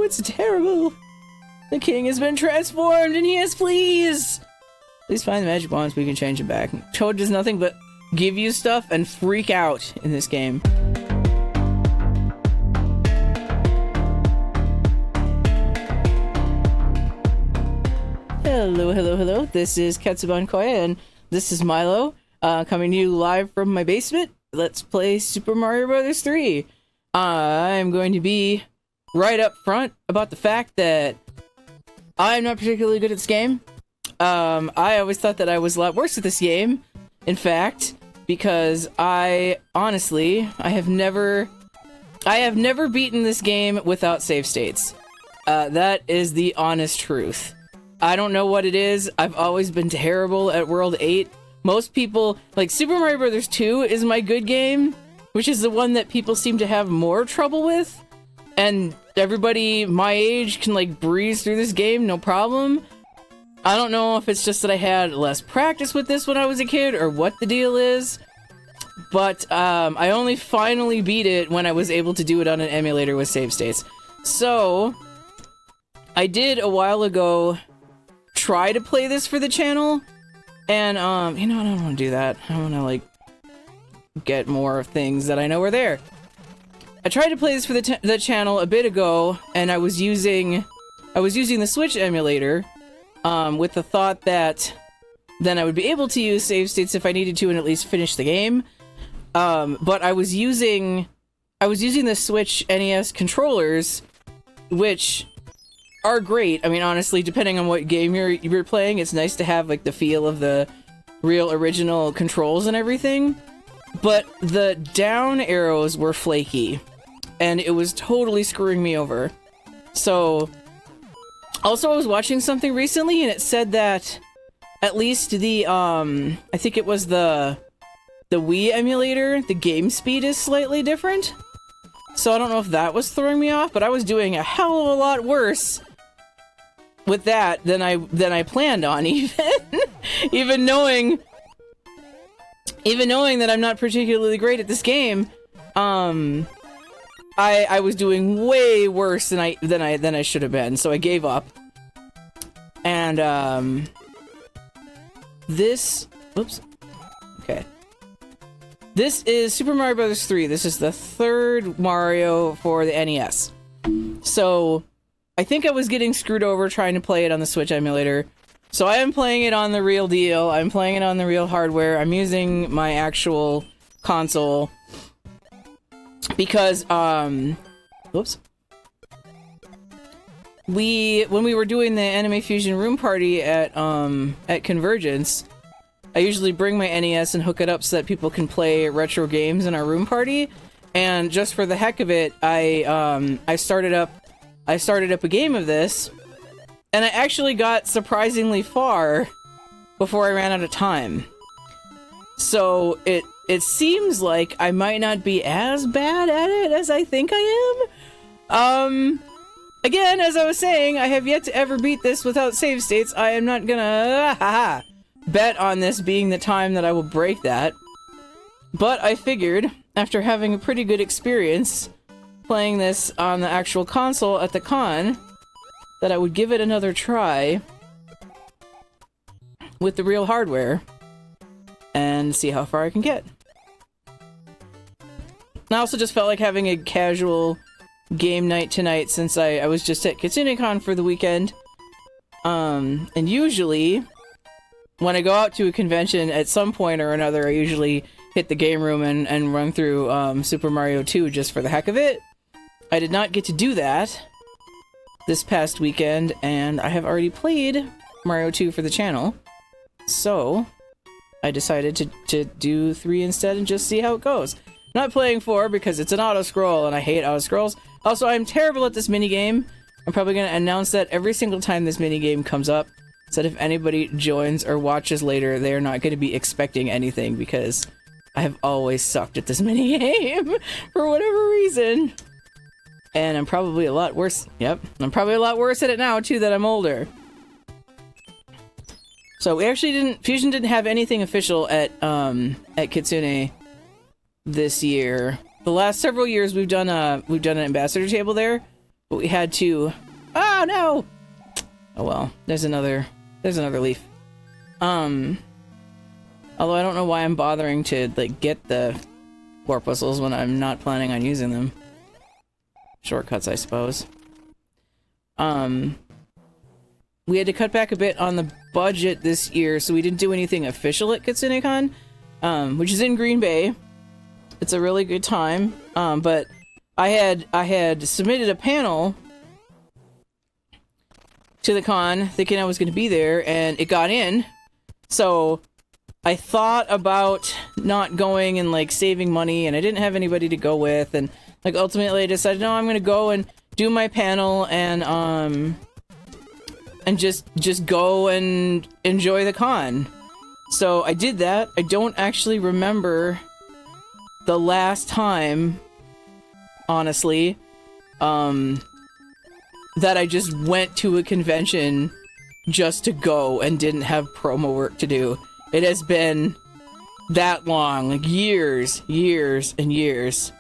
it's terrible. The king has been transformed and he is pleased. Please find the magic wands, we can change it back. Toad does nothing but give you stuff and freak out in this game. Hello. This is Kitsune Kon, and this is Milo, coming to you live from my basement. Let's play Super Mario Bros. 3. I'm going to be right up front about the fact that I'm not particularly good at this game. I always thought that I was a lot worse at this game, in fact, because I have never beaten this game without save states. That is the honest truth. I don't know what it is. I've always been terrible at World 8. Most people, like, Super Mario Bros. 2 is my good game, which is the one that people seem to have more trouble with. And everybody my age can, like, breeze through this game, no problem. I don't know if it's just that I had less practice with this when I was a kid, or what the deal is. But, I only finally beat it when I was able to do it on an emulator with save states. So, I did, a while ago, try to play this for the channel, and, you know, I don't want to do that. I want to, like, get more things that I know are there. I tried to play this for the channel a bit ago, and I was using the Switch emulator, with the thought that then I would be able to use save states if I needed to and at least finish the game. But I was using the Switch NES controllers, which are great. I mean, honestly, depending on what game you're playing, it's nice to have, like, the feel of the real original controls and everything. But the down arrows were flaky, and it was totally screwing me over. So, also I was watching something recently, and it said that at least the, I think it was the Wii emulator, the game speed is slightly different. So I don't know if that was throwing me off, but I was doing a hell of a lot worse with that than I planned on, even knowing that I'm not particularly great at this game. I was doing way worse than I should have been, so I gave up. And this is Super Mario Bros. 3. This is the third Mario for the NES. So I think I was getting screwed over trying to play it on the Switch emulator. So I am playing it on the real deal. I'm playing it on the real hardware. I'm using my actual console. Because, whoops. When we were doing the Anime Fusion Room Party at Convergence, I usually bring my NES and hook it up so that people can play retro games in our room party. And just for the heck of it, I started up a game of this, and I actually got surprisingly far before I ran out of time. So it seems like I might not be as bad at it as I think I am. Again, as I was saying, I have yet to ever beat this without save states. I am not gonna bet on this being the time that I will break that. But I figured, after having a pretty good experience playing this on the actual console at the con, that I would give it another try with the real hardware and see how far I can get. I also just felt like having a casual game night tonight since I was just at Kitsune Kon for the weekend. And usually, when I go out to a convention at some point or another, I usually hit the game room and run through Super Mario 2 just for the heck of it. I did not get to do that this past weekend, and I have already played Mario 2 for the channel. So, I decided to do 3 instead and just see how it goes. Not playing 4 because it's an auto-scroll and I hate auto-scrolls. Also, I'm terrible at this minigame. I'm probably going to announce that every single time this minigame comes up, so that if anybody joins or watches later, they are not going to be expecting anything because I have always sucked at this minigame for whatever reason. And I'm probably a lot worse. Yep, I'm probably a lot worse at it now, too, that I'm older. So we actually Fusion didn't have anything official at Kitsune this year. The last several years we've done an ambassador table there, but we had to... Oh, no! Oh, well. There's another leaf. Although I don't know why I'm bothering to, like, get the corpuscles when I'm not planning on using them. Shortcuts, I suppose. We had to cut back a bit on the budget this year, so we didn't do anything official at Kitsune Kon, which is in Green Bay. It's a really good time, but I had submitted a panel to the con, thinking I was going to be there, and it got in, so I thought about not going and, like, saving money, and I didn't have anybody to go with, and, like, ultimately I decided, no, I'm going to go and do my panel, and just go and enjoy the con. So I did that. I don't actually remember the last time, honestly, that I just went to a convention just to go and didn't have promo work to do. It has been that long, like years and years.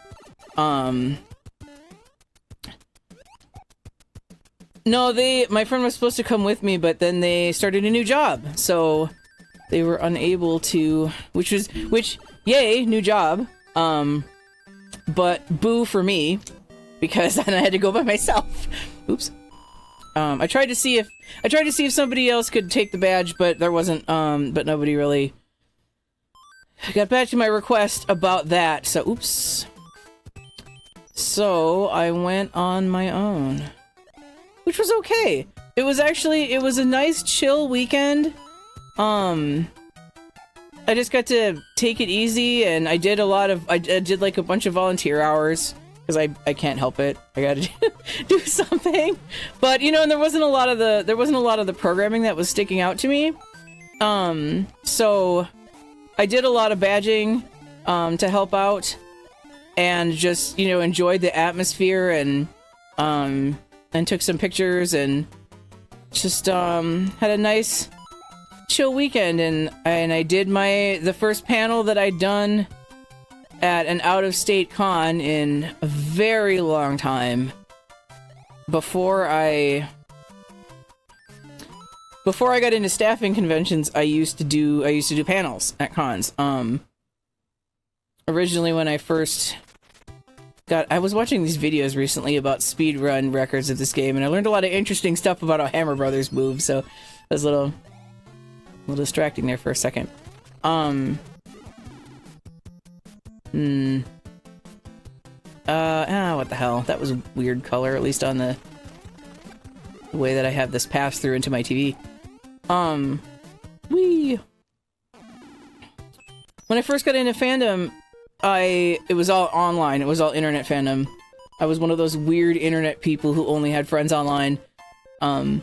No, my friend was supposed to come with me, but then they started a new job, so they were unable to, which, yay, new job, but boo for me, because then I had to go by myself. Oops. I tried to see if somebody else could take the badge, but there wasn't, but nobody really got back to my request about that, so oops. So I went on my own. Which was okay. It was a nice chill weekend. I just got to take it easy, and I did I did like a bunch of volunteer hours, because I can't help it. I gotta do something. But, you know, and there wasn't a lot of the programming that was sticking out to me. So I did a lot of badging, to help out, and just, you know, enjoyed the atmosphere, and took some pictures, and just had a nice chill weekend, and I did the first panel that I'd done at an out-of-state con in a very long time. Before I got into staffing conventions, I used to do panels at cons. Originally when I first I was watching these videos recently about speedrun records of this game, and I learned a lot of interesting stuff about how Hammer Brothers move, so it was a little distracting there for a second. What the hell? That was a weird color, at least on the way that I have this pass through into my TV. When I first got into fandom, it was all online. It was all internet fandom. I was one of those weird internet people who only had friends online. So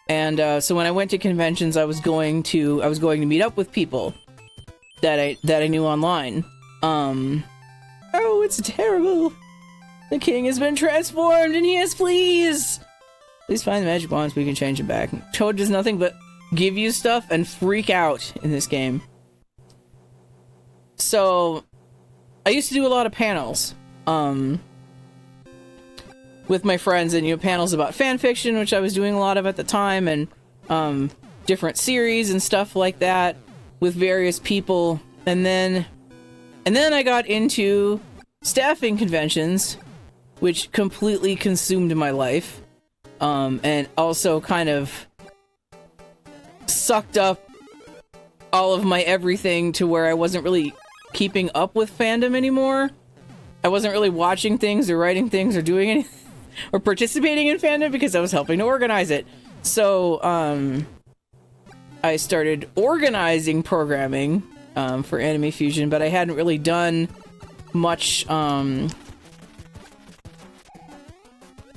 when I went to conventions, I was going to meet up with people that I knew online. Oh, it's terrible. The king has been transformed, and he has fleas. Please find the magic wand so we can change him back. Toad does nothing but give you stuff and freak out in this game. So I used to do a lot of panels, with my friends, and, you know, panels about fan fiction, which I was doing a lot of at the time, and, different series and stuff like that with various people. And then I got into staffing conventions, which completely consumed my life, and also kind of sucked up all of my everything to where I wasn't really keeping up with fandom anymore. I wasn't really watching things or writing things or doing anything or participating in fandom because I was helping to organize it. So I started organizing programming for Anime Fusion, but I hadn't really done much. And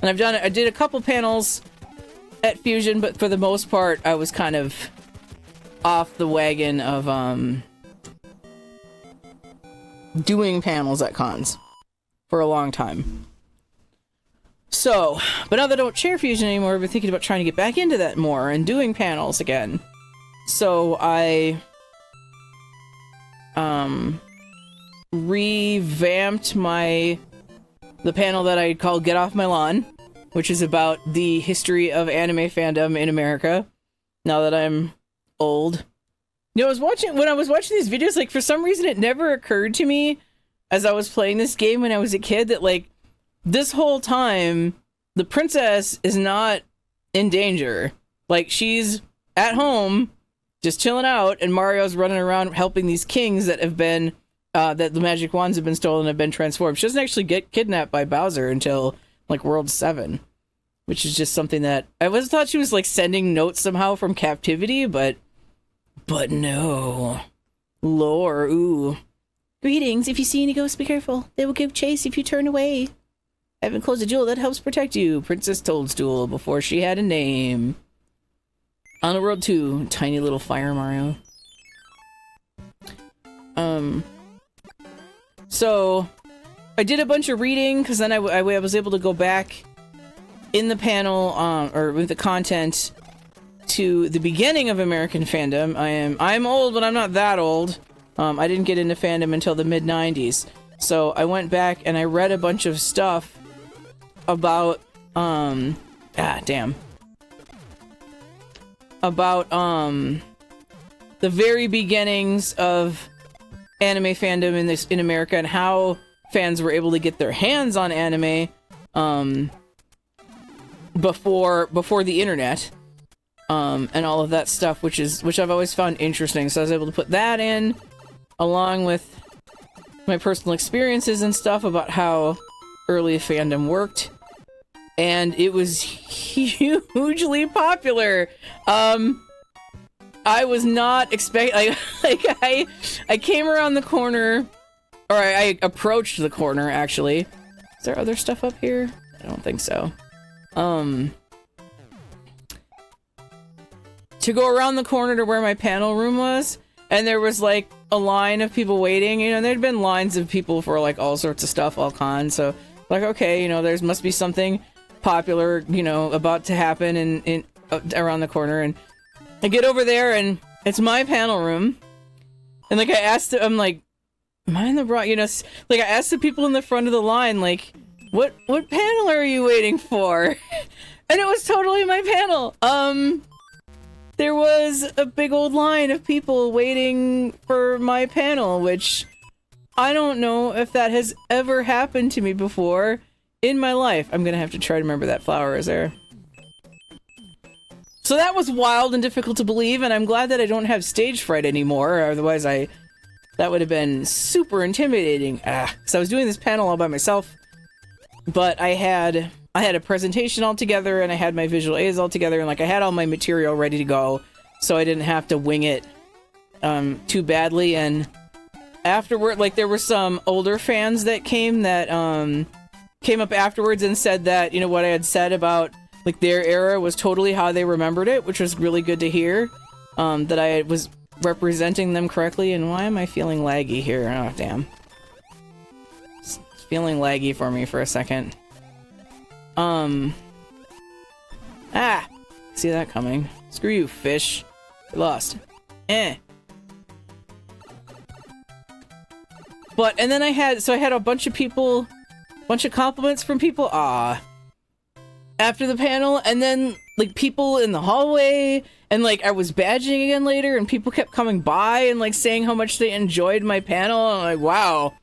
I did a couple panels at Fusion, but for the most part I was kind of off the wagon of doing panels at cons for a long time. So, but now that I don't chair Fusion anymore, I've been thinking about trying to get back into that more and doing panels again. So I revamped the panel that I called Get Off My Lawn, which is about the history of anime fandom in America. Now that I'm old. You know, when I was watching these videos, like, for some reason it never occurred to me as I was playing this game when I was a kid that, like, this whole time, the princess is not in danger. Like, she's at home, just chilling out, and Mario's running around helping these kings that have been, that the magic wands have been stolen and have been transformed. She doesn't actually get kidnapped by Bowser until, like, World 7. Which is just something that I always thought she was, like, sending notes somehow from captivity, but no. Lore, ooh. Greetings, if you see any ghosts, be careful. They will give chase if you turn away. I haven't closed a jewel that helps protect you. Princess Toadstool, before she had a name. On the World 2, tiny little fire Mario. So, I did a bunch of reading, because then I was able to go back in the panel, or with the content, to the beginning of American fandom. I'm old, but I'm not that old. I didn't get into fandom until the mid-90s. So I went back and I read a bunch of stuff about, about, the very beginnings of anime fandom in America and how fans were able to get their hands on anime, before the internet. And all of that stuff, which I've always found interesting. So I was able to put that in, along with my personal experiences and stuff about how early fandom worked. And it was hugely popular. I was not expecting, I came around the corner, or I approached the corner, actually. Is there other stuff up here? I don't think so. To go around the corner to where my panel room was, and there was, like, a line of people waiting. You know, there'd been lines of people for, like, all sorts of stuff, all cons, so, like, okay, you know, there must be something popular, you know, about to happen in around the corner, and I get over there, and it's my panel room, and, like, I'm like, am I in the wrong, you know, like, I asked the people in the front of the line, like, what panel are you waiting for? And it was totally my panel. There was a big old line of people waiting for my panel, which I don't know if that has ever happened to me before in my life. I'm gonna have to try to remember that flower is there. So that was wild and difficult to believe, and I'm glad that I don't have stage fright anymore, otherwise that would have been super intimidating. So I was doing this panel all by myself, but I had a presentation all together, and I had my visual aids all together, and, like, I had all my material ready to go, so I didn't have to wing it too badly. And afterward, like, there were some older fans that came up afterwards and said that, you know, what I had said about, like, their era was totally how they remembered it, which was really good to hear, that I was representing them correctly. And why am I feeling laggy here? Oh, damn. It's feeling laggy for me for a second. See that coming. Screw you, fish. You're lost. But, and then I had a bunch of people, bunch of compliments from people, after the panel, and then, like, people in the hallway, and, like, I was badging again later, and people kept coming by and, like, saying how much they enjoyed my panel, and I'm like, wow.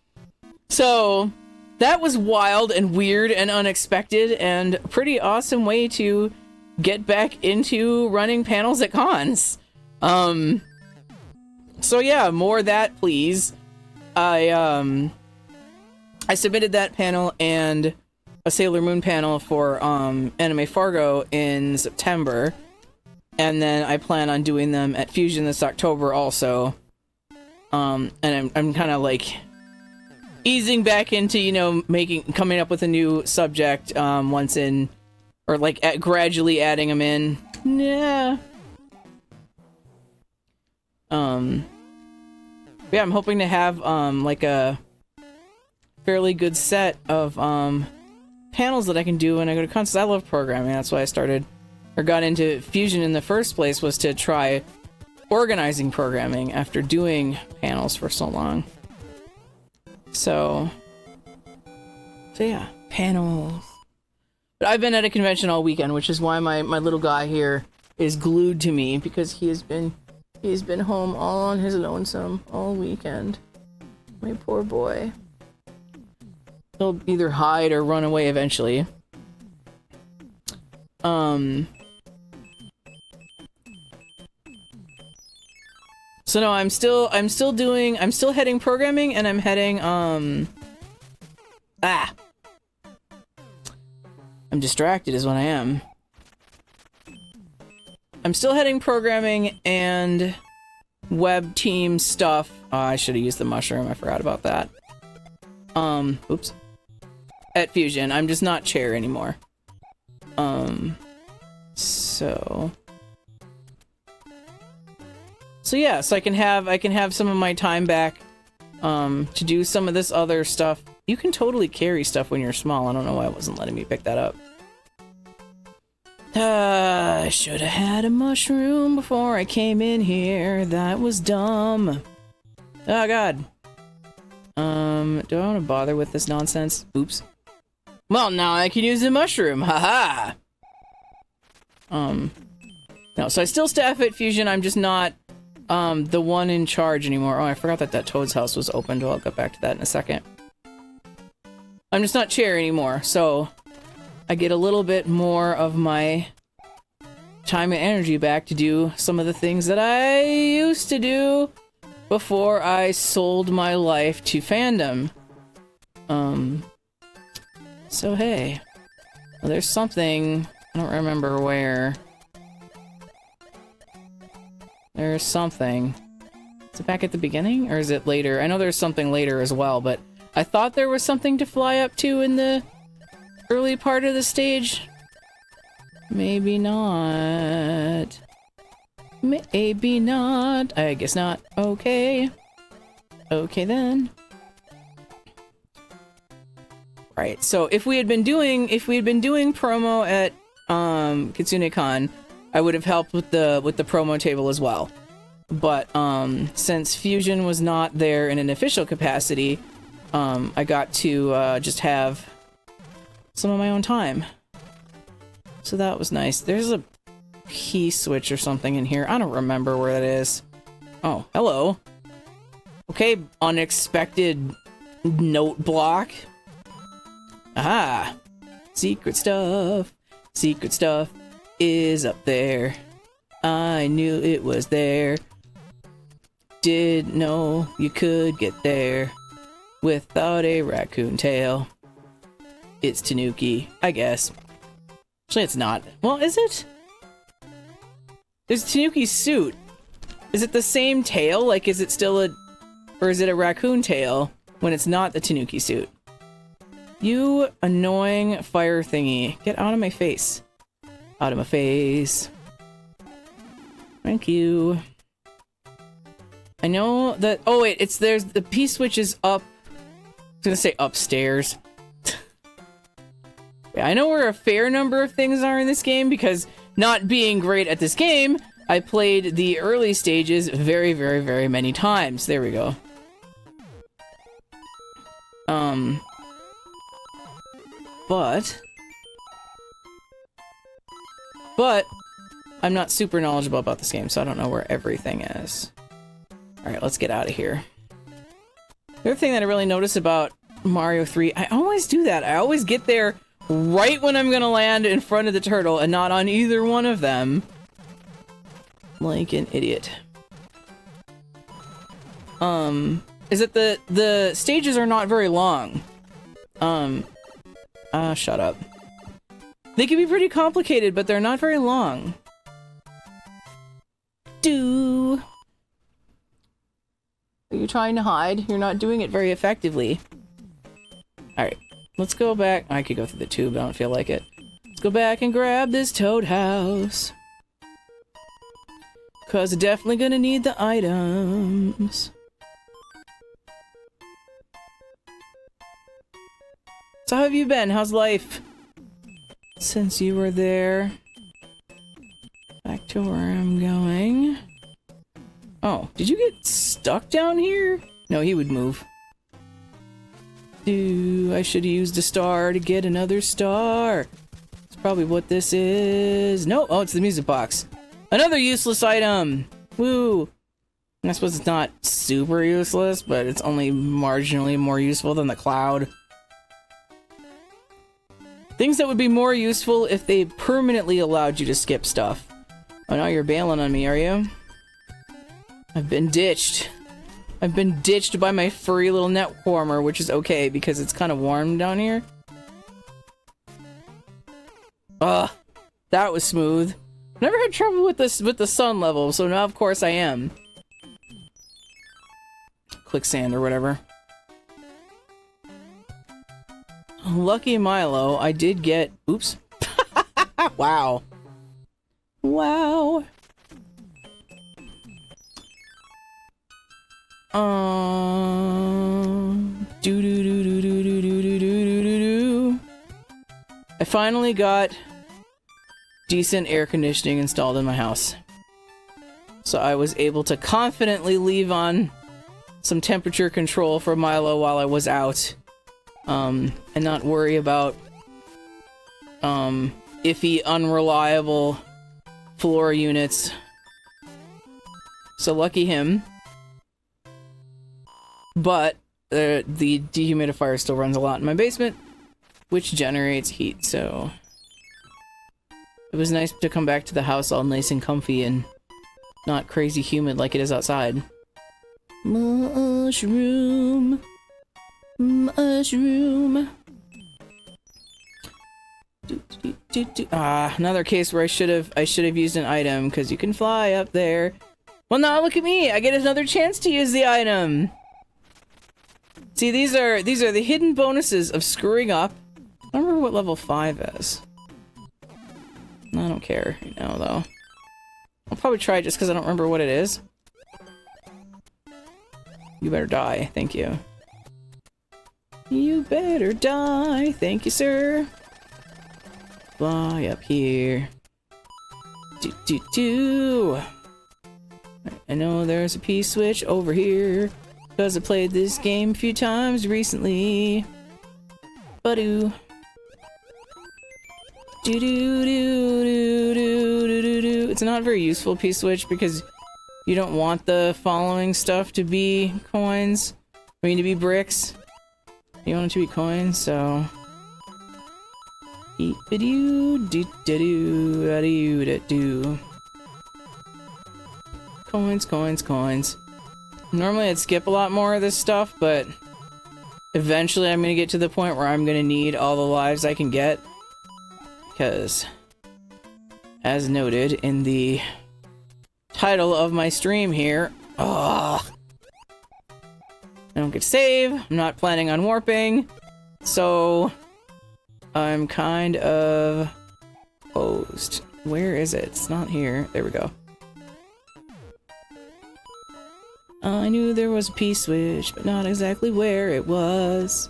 So, that was wild and weird and unexpected, and a pretty awesome way to get back into running panels at cons. So yeah, more of that, please. I submitted that panel and a Sailor Moon panel for Anime Fargo in September, and then I plan on doing them at Fusion this October also. And I'm kind of like easing back into, you know, coming up with a new subject once in, or like gradually adding them in. Yeah. Yeah, I'm hoping to have like a fairly good set of panels that I can do when I go to cons. I love programming. That's why I started or got into Fusion in the first place, was to try organizing programming after doing panels for so long. So yeah, panels. But I've been at a convention all weekend, which is why my little guy here is glued to me, because he's been home all on his lonesome all weekend. My poor boy. He'll either hide or run away eventually. So no, I'm still heading programming, and I'm heading, I'm distracted is what I am. I'm still heading programming and web team stuff. Oh, I should have used the mushroom, I forgot about that. Oops. At Fusion, I'm just not chair anymore. So yeah, so I can have some of my time back to do some of this other stuff. You can totally carry stuff when you're small. I don't know why it wasn't letting me pick that up. I should have had a mushroom before I came in here. That was dumb. Oh god. Do I want to bother with this nonsense? Oops. Well, now I can use the mushroom. Haha. No, so I still staff at Fusion. I'm just not the one in charge anymore. Oh, I forgot that Toad's house was opened. Well, I'll get back to that in a second. I'm just not chair anymore, so I get a little bit more of my time and energy back to do some of the things that I used to do before I sold my life to fandom. So hey. Well, there's something, I don't remember where. There's something. Is it back at the beginning, or is it later? I know there's something later as well, but I thought there was something to fly up to in the early part of the stage. Maybe not. Maybe not. I guess not. Okay. Okay then. Right, so if we had been doing promo at Kitsune Kon, I would have helped with the promo table as well. But since Fusion was not there in an official capacity, I got to just have some of my own time. So that was nice. There's a key switch or something in here. I don't remember where that is. Oh, hello. Okay, unexpected note block. Aha! Secret stuff. Secret stuff is up there. I knew it was there. Didn't know you could get there without a raccoon tail. It's Tanuki, I guess. Actually, it's not. Well, is it? There's Tanuki's suit. Is it the same tail? Like, is it still a... Or is it a raccoon tail when it's not the Tanuki suit? You annoying fire thingy. Get out of my face. Out of my face. Thank you. I know that... Oh, wait. There's... The P-switch is up... I was gonna say upstairs. Yeah, I know where a fair number of things are in this game, because not being great at this game, I played the early stages very, very, very many times. There we go. But I'm not super knowledgeable about this game, so I don't know where everything is. Alright, let's get out of here. The other thing that I really notice about Mario 3, I always do that. I always get there right when I'm gonna land in front of the turtle and not on either one of them. Like an idiot. Is that the stages are not very long. Shut up. They can be pretty complicated, but they're not very long. Are you trying to hide? You're not doing it very effectively. Alright, let's go back. I could go through the tube, I don't feel like it. Let's go back and grab this Toad house. Cause I'm definitely gonna need the items. So how have you been? How's life? Since you were there. Back to where I'm going. Oh, did you get stuck down here? No, he would move. I should have used a star to get another star. probably what this is. No, oh, it's the music box. Another useless item. Woo. I suppose it's not super useless, but it's only marginally more useful than the cloud. Things that would be more useful if they permanently allowed you to skip stuff. Oh, now you're bailing on me, are you? I've been ditched. I've been ditched by my furry little net warmer, which is okay because it's kind of warm down here. Ugh, that was smooth. Never had trouble with this with the sun level, so now of course I am. Quicksand or whatever. Lucky Milo, I did get... Oops. Wow. Wow. Do do do do do do do do do do do. I finally got decent air conditioning installed in my house. So I was able to confidently leave on some temperature control for Milo while I was out. And not worry about iffy, unreliable floor units. So lucky him. But the dehumidifier still runs a lot in my basement, which generates heat, so it was nice to come back to the house all nice and comfy and not crazy humid like it is outside. Mushroom. Mushroom. Another case where I should have used an item, because you can fly up there. Well, now look at me! I get another chance to use the item! See, these are the hidden bonuses of screwing up. I don't remember what level 5 is. I don't care right now, though. I'll probably try it just because I don't remember what it is. You better die, thank you. You better die, thank you, sir. Fly up here. Do do do. I know there's a P-switch over here, because I played this game a few times recently. Ba-doo. Do-do-do-do-do-do-do-do. It's not a very useful P-switch because you don't want the following stuff to be coins. I mean, to be bricks. You want it to be coins, so... Eep-a-doo-doo-doo-doo-doo-doo. Coins, coins, coins. Normally I'd skip a lot more of this stuff, but eventually I'm gonna get to the point where I'm gonna need all the lives I can get. Because, as noted in the title of my stream here, I don't get to save, I'm not planning on warping, so I'm kind of posed. Where is it? It's not here. There we go. I knew there was a P-switch, but not exactly where it was.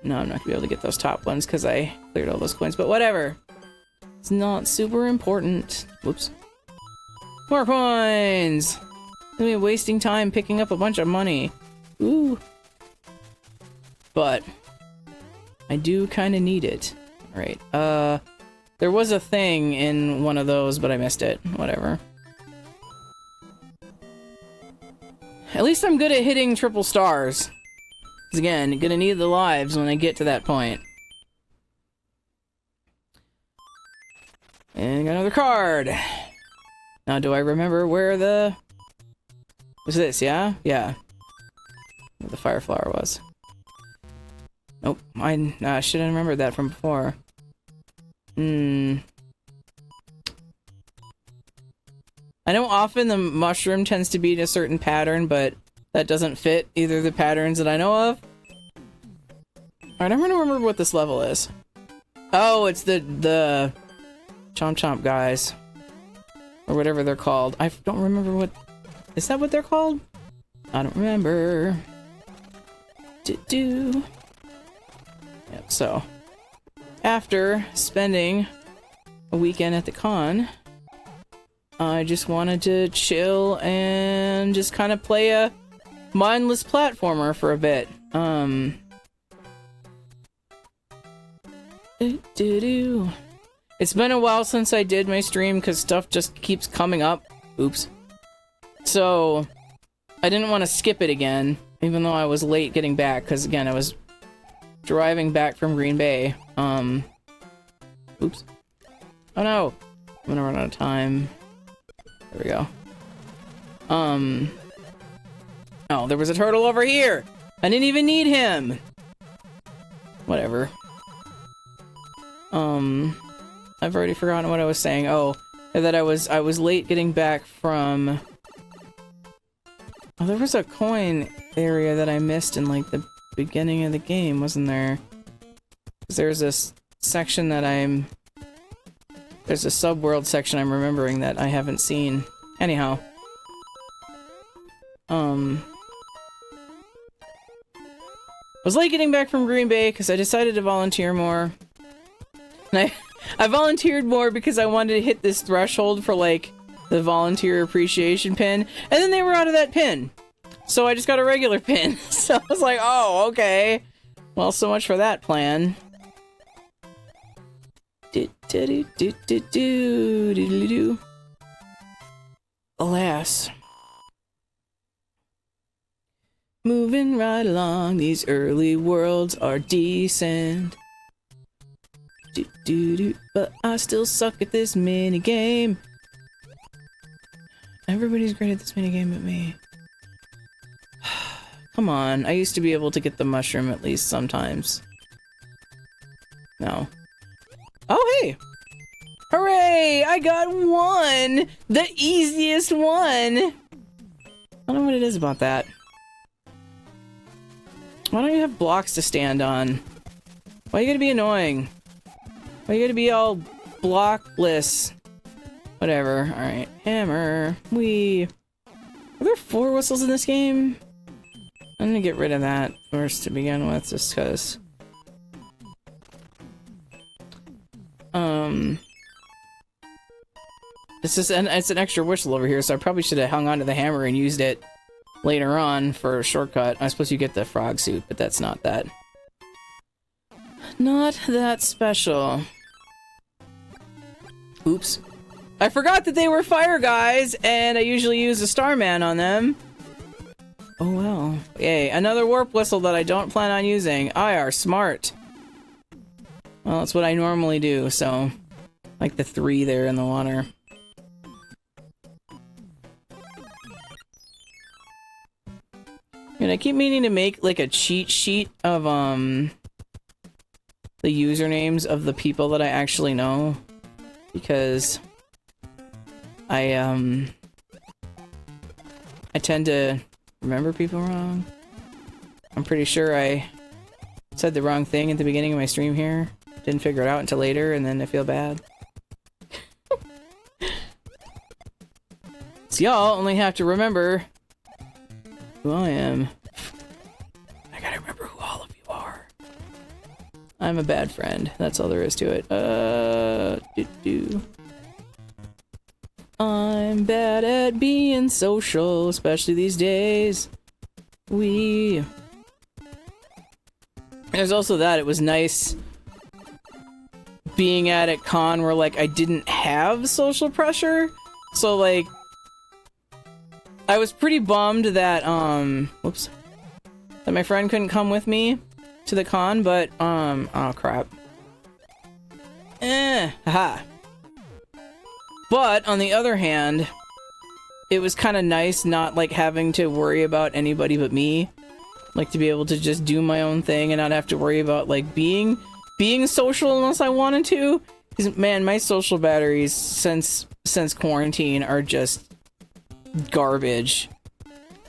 No, I'm not gonna be able to get those top ones because I cleared all those coins, but whatever. It's not super important. Whoops. More coins! I'm gonna be wasting time picking up a bunch of money. Ooh. But I do kind of need it. Alright, there was a thing in one of those, but I missed it. Whatever. At least I'm good at hitting triple stars. Because again, gonna need the lives when I get to that point. And got another card! Now, do I remember where the... Was this, yeah? Yeah. Where the fire flower was. Nope. I should have remembered that from before. I know often the mushroom tends to be in a certain pattern, but that doesn't fit either of the patterns that I know of. Alright, I'm gonna remember what this level is. Oh, it's the Chomp Chomp guys. Or whatever they're called. I don't remember what... Is that what they're called? I don't remember. Yep, so... After spending a weekend at the con, I just wanted to chill and just kind of play a mindless platformer for a bit. It's been a while since I did my stream because stuff just keeps coming up. Oops. So, I didn't want to skip it again, even though I was late getting back, because again, I was driving back from Green Bay. Oops. Oh no! I'm gonna run out of time. There we go. Oh, there was a turtle over here! I didn't even need him! Whatever. I've already forgotten what I was saying. Oh, that I was late getting back from... Oh, there was a coin area that I missed in, like, the beginning of the game, wasn't there? 'Cause there's this section that there's a subworld section I'm remembering that I haven't seen. Anyhow. I was late getting back from Green Bay because I decided to volunteer more. And I volunteered more because I wanted to hit this threshold for, like, the volunteer appreciation pin. And then they were out of that pin. So I just got a regular pin. So I was like, oh, okay. Well, so much for that plan. Alas. Moving right along, these early worlds are decent. But I still suck at this minigame. Everybody's great at this minigame but me. Come on, I used to be able to get the mushroom at least sometimes. No. Oh, hey! Hooray! I got one! The easiest one! I don't know what it is about that. Why don't you have blocks to stand on? Why are you gonna be annoying? Why are you gonna be all blockless? Whatever. Alright. Hammer. Are there 4 whistles in this game? I'm gonna get rid of that first to begin with, just cause. It's an extra whistle over here, so I probably should have hung onto the hammer and used it later on for a shortcut. I suppose you get the frog suit, but that's not that. Not that special. Oops. I forgot that they were fire guys, and I usually use a Starman on them. Oh well. Yay, another warp whistle that I don't plan on using. I are smart. Well, that's what I normally do, so... Like the 3 there in the water. And I keep meaning to make, like, a cheat sheet of, the usernames of the people that I actually know. Because... I tend to remember people wrong. I'm pretty sure I said the wrong thing at the beginning of my stream here. Didn't figure it out until later, and then I feel bad. So y'all only have to remember who I am. I gotta remember who all of you are. I'm a bad friend. That's all there is to it. I'm bad at being social, especially these days. There's also that, it was nice being at con where, like, I didn't have social pressure. So, like, I was pretty bummed that, whoops, that my friend couldn't come with me to the con, but, oh crap. Haha. But, on the other hand, it was kind of nice not, like, having to worry about anybody but me. Like, to be able to just do my own thing and not have to worry about, like, being social unless I wanted to. Because, man, my social batteries since quarantine are just garbage.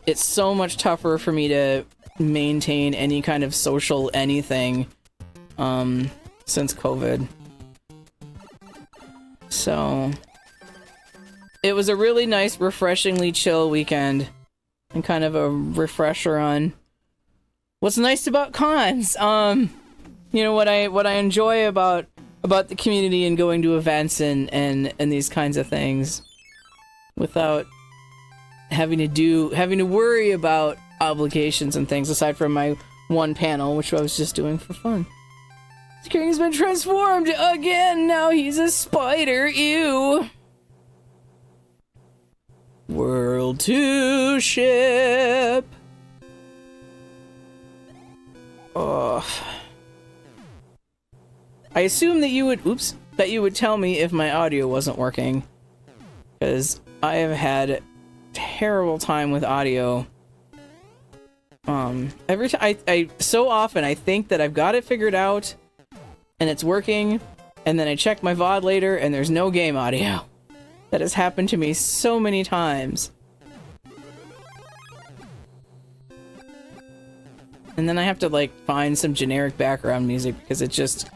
It's so much tougher for me to maintain any kind of social anything, since COVID. So... It was a really nice, refreshingly chill weekend. And kind of a refresher on what's nice about cons. You know, what I enjoy about the community and going to events and these kinds of things. Without having to worry about obligations and things aside from my one panel, which I was just doing for fun. King's been transformed again. Now he's a spider. Ew. World 2 ship. Oh. I assume that you would, that you would tell me if my audio wasn't working. Because I have had a terrible time with audio. Every time, so often I think that I've got it figured out, and it's working, and then I check my VOD later, and there's no game audio. That has happened to me so many times. And then I have to, like, find some generic background music, because it just...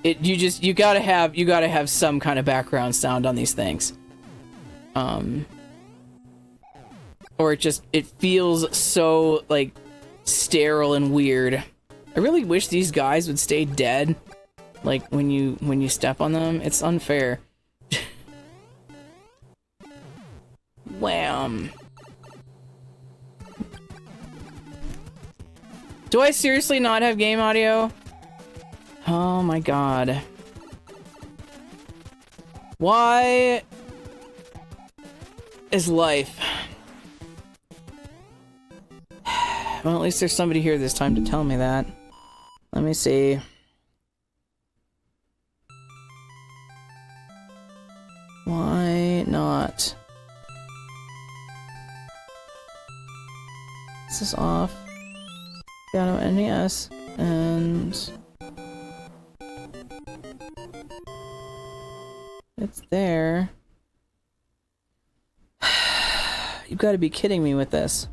you gotta have some kind of background sound on these things. Or it feels so, like, sterile and weird. I really wish these guys would stay dead. Like, when you step on them. It's unfair. Wham. Do I seriously not have game audio? Oh my god. Why is life? Well, at least there's somebody here this time to tell me that. Let me see. Why not? This is off. Piano NES and it's there. You've got to be kidding me with this.